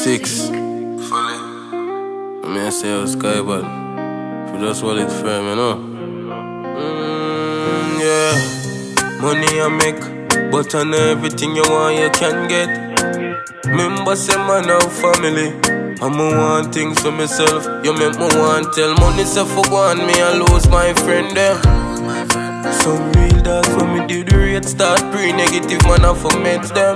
6. Fully. I mean, I say I was sky, but if you just hold it firm, you know. Yeah. Money I make, but I know everything you want, you can get. Remember, say man have family. I'ma want things for myself. You make me want tell money, say for one, me I lose my friend there. Some real dogs when me do the rate start pre-negative, man I for meds them.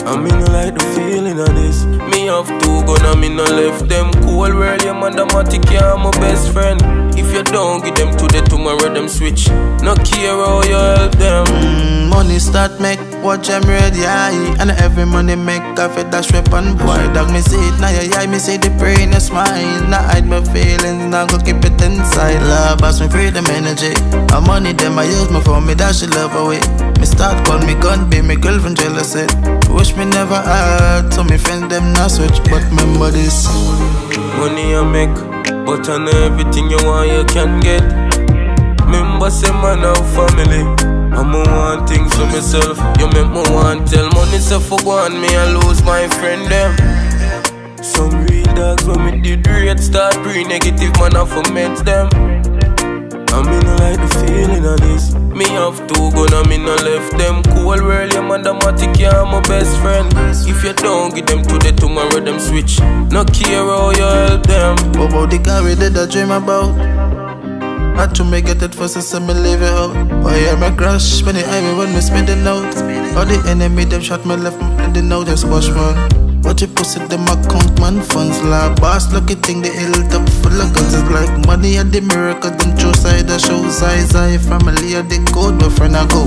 I mean I like the feeling of this. Me have two gun and me no left them. Cool world, your man dramatic, yeah, I'm my best friend. If you don't give them today, tomorrow them switch. No care how you help them. Money start make, watch them ready, aye. And every money make, I fit dash weapon boy. Dog me see it, now you eye, me see the brain is mine. Now hide my feelings, now go keep it inside. Love, pass me freedom energy. And money them I use me for me, dash your love away. Me start call me gun, be me girlfriend jealous it. Wish me never had, so me friend them not switch. But remember this. Money I make, but I know everything you want, you can get. Remember, say man have family. I'ma want things for myself. You make me want tell money, say for one, me I lose my friend them. Some real dogs when me did rate start pre-negative, man I for meds them. I mean I like the feeling of this. Me have two gun and me no left them. Cool world, your man dramatic, yeah, I'm my best friend. If you don't give them today, tomorrow them switch. No care how you help them. What about the car we did I dream about? Had to make it first and say me leave it out. Oh yeah, me crash, when the me when me spending out. All the enemy them shot me left, me bleeding out, just wash man. What you pussy them account man funds la boss lucky thing the hill top full of guns. It's like money at the miracle, them true side the show size. I family at the code, my friend I go.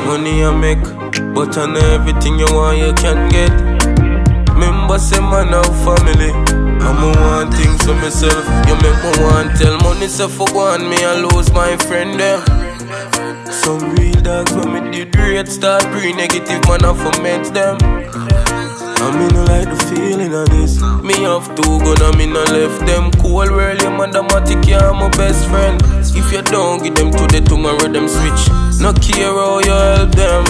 Money I make, but I know everything you want, you can get. Remember, say man have family. I'ma want things for myself. You make me want tell money, say for one, me I lose my friend there. Some real dogs when me did rate start pre-negative, man I for meds them. I mean I like the feeling of this. Me have two gun and me no left them. Cool world, your man dramatic, yeah, I'm my best friend. If you don't give them today, tomorrow them switch. No care how you help them.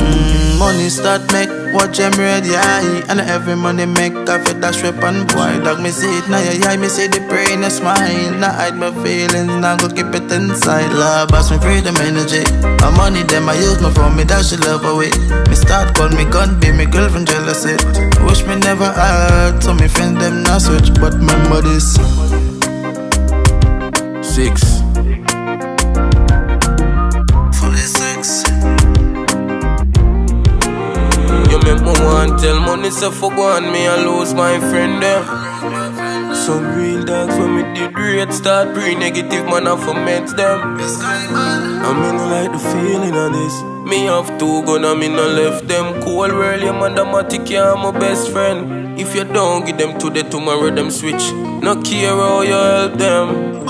Money start make, watch them ready, aye. And every money make, I fit dash weapon boy. Dog me see it, now you eye, me see the brain is mine. Now hide my feelings, now go keep it inside. Love, pass me freedom energy. And money them I use me for me, dash your love away. Me start call me gun, be me girlfriend jealous it. Wish me never had, so me friend them not switch. But remember this. 6. Make me want tell money, say for one, me I lose my friend there. Some real dogs when me did rate start pre-negative, man I for meds them. I mean I like the feeling of this. Me have two gun and me no left them. Cool world, your man dramatic, yeah, I'm my best friend. If you don't give them today, tomorrow them switch. No care how you help them.